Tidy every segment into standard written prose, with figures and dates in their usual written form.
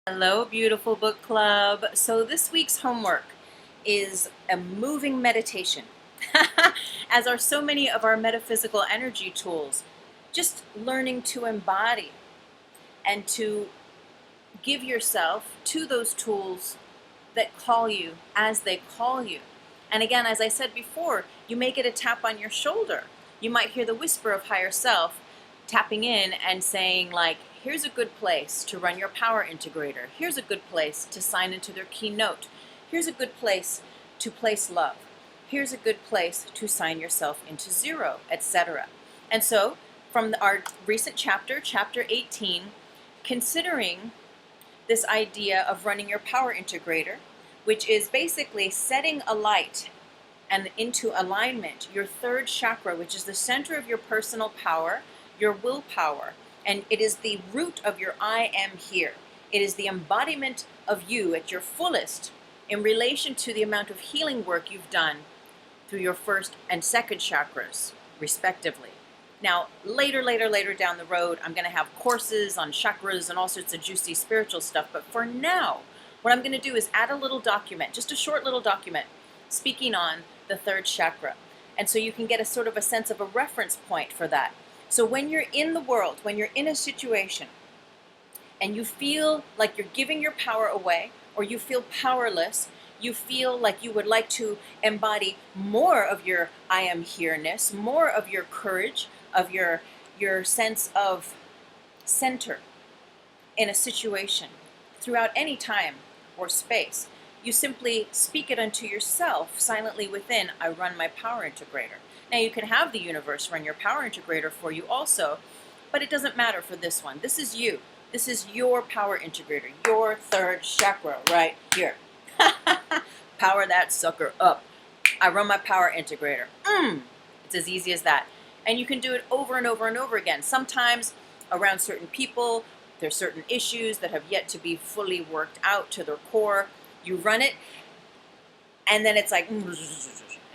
Hello, beautiful book club. So this week's homework is a moving meditation, as are so many of our metaphysical energy tools. Just learning to embody and to give yourself to those tools that call you as they call you. And again, as I said before, you may get a tap on your shoulder. You might hear the whisper of higher self tapping in and saying, like, here's a good place to run your power integrator. Here's a good place to sign into their keynote. Here's a good place to place love. Here's a good place to sign yourself into zero, etc. And so, from our recent chapter, chapter 18, considering this idea of running your power integrator, which is basically setting alight and into alignment your third chakra, which is the center of your personal power, your willpower, and it is the root of your I am here. It is the embodiment of you at your fullest in relation to the amount of healing work you've done through your first and second chakras, respectively. Now, later down the road, I'm going to have courses on chakras and all sorts of juicy spiritual stuff, but for now, what I'm going to do is add a little document, just a short little document, speaking on the third chakra. And so you can get a sort of a sense of a reference point for that. So when you're in the world, when you're in a situation, and you feel like you're giving your power away, or you feel powerless, you feel like you would like to embody more of your I am here-ness, more of your courage, of your sense of center in a situation throughout any time or space, you simply speak it unto yourself silently within, I run my power integrator. Now you can have the universe run your power integrator for you also, but it doesn't matter for this one. This is you. This is your power integrator, your third chakra right here. Power that sucker up. I run my power integrator. It's as easy as that. And you can do it over and over and over again. Sometimes around certain people, there's certain issues that have yet to be fully worked out to their core. You run it, and then it's like, and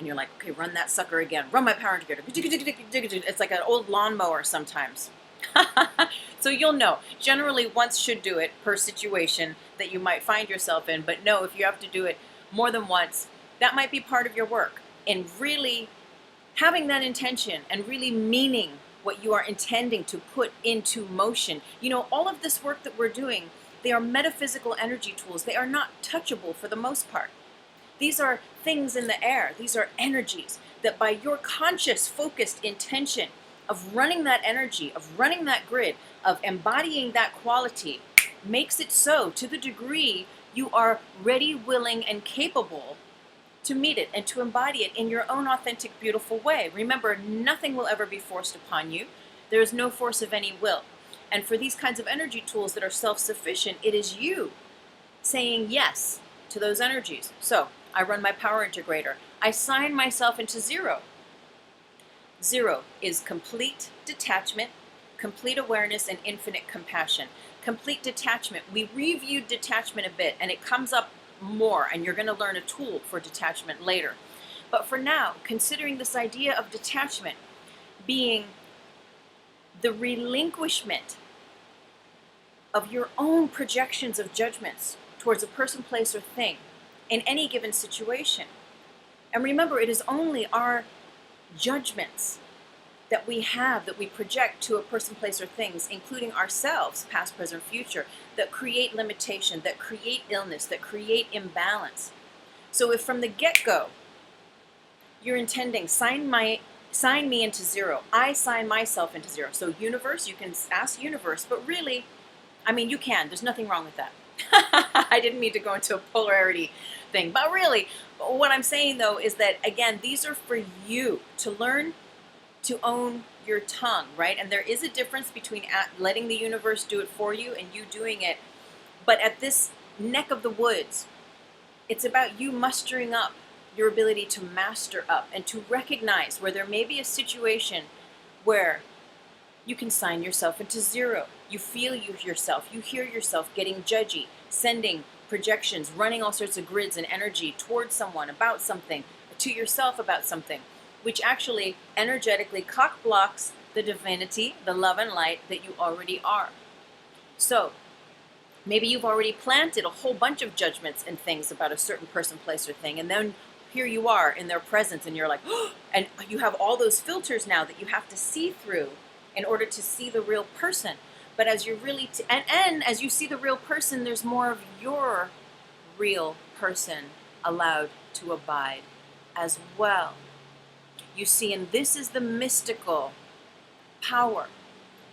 you're like, okay, run that sucker again. Run my power integrator. It's like an old lawnmower sometimes. So you'll know. Generally, once should do it per situation that you might find yourself in. But no, if you have to do it more than once, that might be part of your work in really having that intention and really meaning what you are intending to put into motion. You know, all of this work that we're doing, they are metaphysical energy tools. They are not touchable for the most part. These are things in the air. These are energies that by your conscious, focused intention of running that energy, of running that grid, of embodying that quality, makes it so to the degree you are ready, willing, and capable to meet it and to embody it in your own authentic, beautiful way. Remember, nothing will ever be forced upon you. There is no force of any will. And for these kinds of energy tools that are self-sufficient, it is you saying yes to those energies. So, I run my power integrator. I sign myself into zero. Zero is complete detachment, complete awareness, and infinite compassion. Complete detachment. We reviewed detachment a bit, and it comes up more, and you're going to learn a tool for detachment later. But for now, considering this idea of detachment being the relinquishment of your own projections of judgments towards a person, place, or thing in any given situation. And remember, it is only our judgments that we have, that we project to a person, place, or things, including ourselves, past, present, future, that create limitation, that create illness, that create imbalance. So if from the get-go, you're intending, sign me into zero. I sign myself into zero. So universe, you can ask universe, but really, I mean, you can. There's nothing wrong with that. I didn't mean to go into a polarity thing, but really, what I'm saying though is that, again, these are for you to learn to own your tongue, right? And there is a difference between letting the universe do it for you and you doing it. But at this neck of the woods, it's about you mustering up your ability to master up and to recognize where there may be a situation where you can sign yourself into zero. You feel yourself, you hear yourself getting judgy, sending projections, running all sorts of grids and energy towards someone, about something, to yourself about something, which actually energetically cock blocks the divinity, the love and light that you already are. So Maybe you've already planted a whole bunch of judgments and things about a certain person, place, or thing, and then here you are in their presence, and you're like, oh, and you have all those filters now that you have to see through in order to see the real person. But as you're really, and as you see the real person, there's more of your real person allowed to abide as well. You see, and this is the mystical power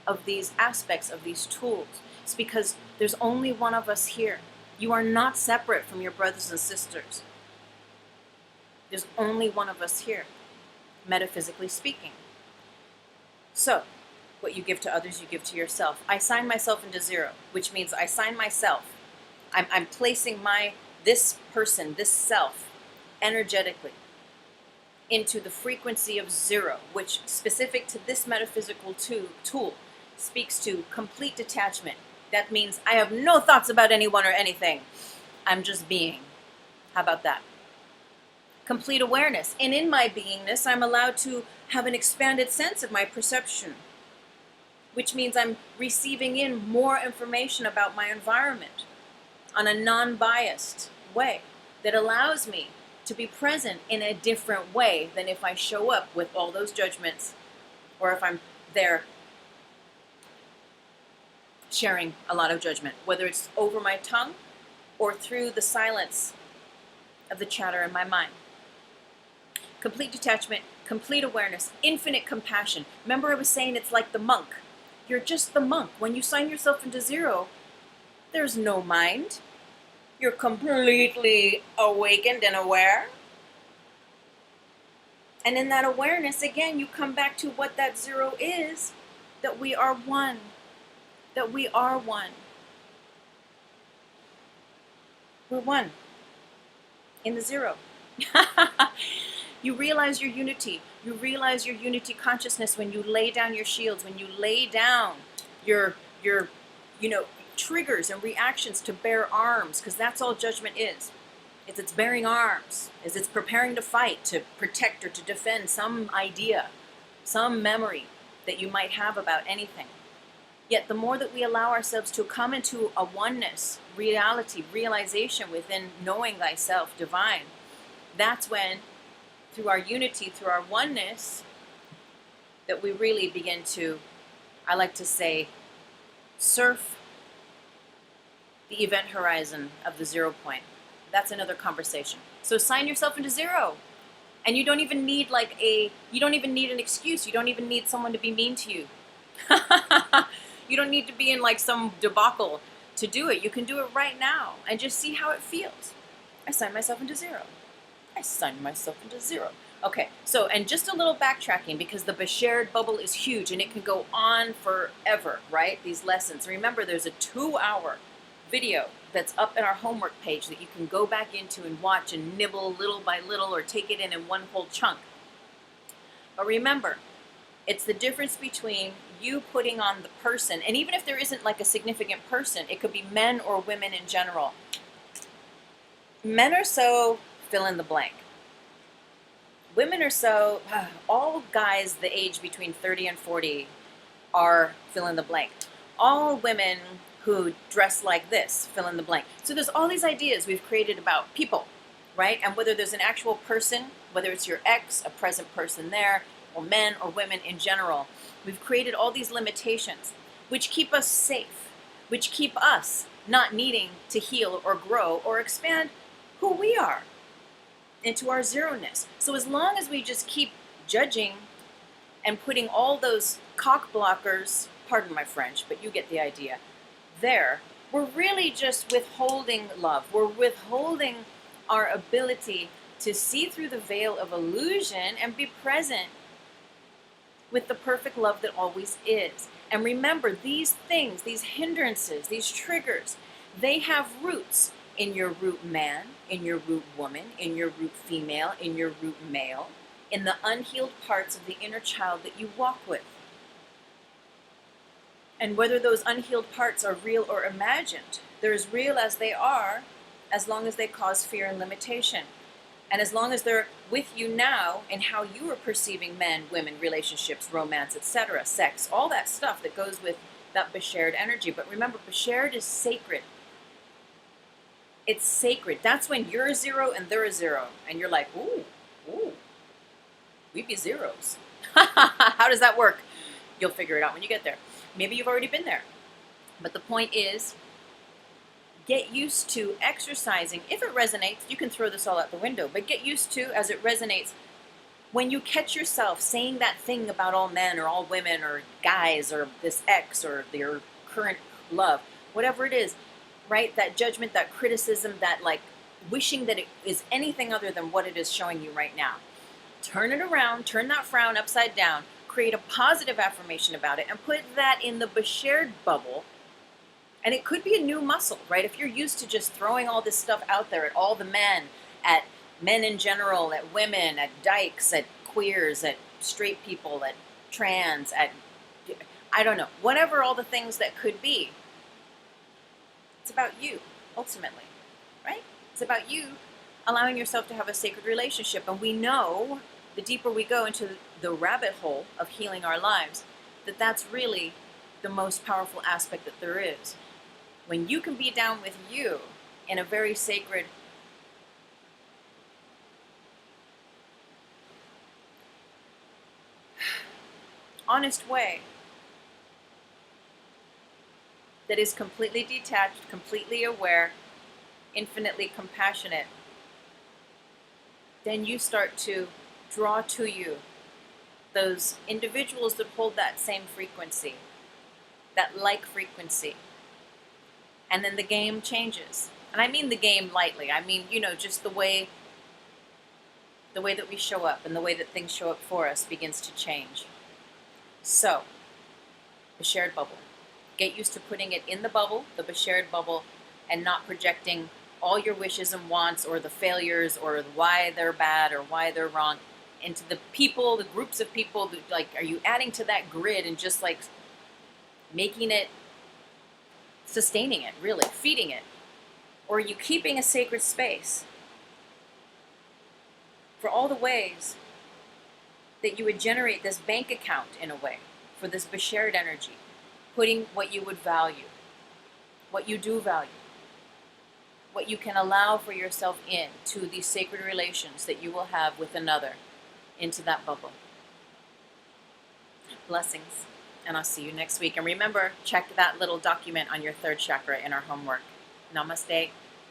of these aspects, of these tools. It's because there's only one of us here. You are not separate from your brothers and sisters. There's only one of us here, metaphysically speaking. So, what you give to others, you give to yourself. I sign myself into zero, which means I sign myself. I'm placing this person, this self, energetically into the frequency of zero, which specific to this metaphysical tool speaks to complete detachment. That means I have no thoughts about anyone or anything. I'm just being. How about that? Complete awareness. And in my beingness, I'm allowed to have an expanded sense of my perception, which means I'm receiving in more information about my environment on a non-biased way that allows me to be present in a different way than if I show up with all those judgments, or if I'm there sharing a lot of judgment, whether it's over my tongue or through the silence of the chatter in my mind. Complete detachment, complete awareness, infinite compassion. Remember I was saying it's like the monk. You're just the monk. When you sign yourself into zero, there's no mind. You're completely awakened and aware. And in that awareness, again, you come back to what that zero is, that we are one. That we are one. We're one in the zero. You realize your unity. You realize your unity consciousness when you lay down your shields, when you lay down your triggers and reactions to bear arms, because that's all judgment is. It's bearing arms. It's preparing to fight, to protect, or to defend some idea, some memory that you might have about anything. Yet the more that we allow ourselves to come into a oneness, reality, realization within knowing thyself, divine, that's when, through our unity, through our oneness, that we really begin to, I like to say, surf the event horizon of the 0 point. That's another conversation. So sign yourself into zero. And you don't even need you don't even need an excuse. You don't even need someone to be mean to you. You don't need to be in some debacle to do it. You can do it right now and just see how it feels. I signed myself into zero. I signed myself into zero. Okay, so, and just a little backtracking, because the shared bubble is huge and it can go on forever, right? These lessons. Remember, there's a 2-hour video that's up in our homework page that you can go back into and watch and nibble little by little, or take it in one whole chunk. But remember, it's the difference between you putting on the person, and even if there isn't a significant person, it could be men or women in general. Men are so fill in the blank. Women are so, all guys the age between 30 and 40 are fill in the blank. All women who dress like this, fill in the blank. So there's all these ideas we've created about people, right? And whether there's an actual person, whether it's your ex, a present person there, or men or women in general, we've created all these limitations which keep us safe, which keep us not needing to heal or grow or expand who we are into our zero-ness. So as long as we just keep judging and putting all those cock blockers, pardon my French, but you get the idea, there, we're really just withholding love. We're withholding our ability to see through the veil of illusion and be present with the perfect love that always is. And remember, these things, these hindrances, these triggers, they have roots in your root man, in your root woman, in your root female, in your root male, in the unhealed parts of the inner child that you walk with. And whether those unhealed parts are real or imagined, they're as real as they are, as long as they cause fear and limitation. And as long as they're with you now in how you are perceiving men, women, relationships, romance, etc., sex, all that stuff that goes with that beshared energy. But remember, beshared is sacred. It's sacred. That's when you're a zero and they're a zero. And you're like, ooh, we be zeros. How does that work? You'll figure it out when you get there. Maybe you've already been there. But the point is, get used to exercising. If it resonates, you can throw this all out the window, but get used to, as it resonates, when you catch yourself saying that thing about all men or all women or guys or this ex or your current love, whatever it is, right? That judgment, that criticism, that like wishing that it is anything other than what it is showing you right now. Turn it around, turn that frown upside down, create a positive affirmation about it, and put that in the shared bubble. And it could be a new muscle, right? If you're used to just throwing all this stuff out there at all the men, at men in general, at women, at dykes, at queers, at straight people, at trans, at, I don't know, whatever all the things that could be. It's about you, ultimately, right? It's about you allowing yourself to have a sacred relationship. And we know the deeper we go into the rabbit hole of healing our lives, that that's really the most powerful aspect that there is. When you can be down with you in a very sacred, honest way that is completely detached, completely aware, infinitely compassionate, then you start to draw to you those individuals that hold that same frequency, that like frequency. And then the game changes. And I mean the game lightly. I mean, just the way that we show up and the way that things show up for us begins to change. So, the shared bubble. Get used to putting it in the bubble, the shared bubble, and not projecting all your wishes and wants or the failures or why they're bad or why they're wrong into the people, the groups of people. Like, are you adding to that grid and just like making it, sustaining it, really, feeding it? Or are you keeping a sacred space for all the ways that you would generate this bank account in a way for this shared energy, putting what you would value, what you do value, what you can allow for yourself in to these sacred relations that you will have with another into that bubble. Blessings. And I'll see you next week. And remember, check that little document on your third chakra in our homework. Namaste.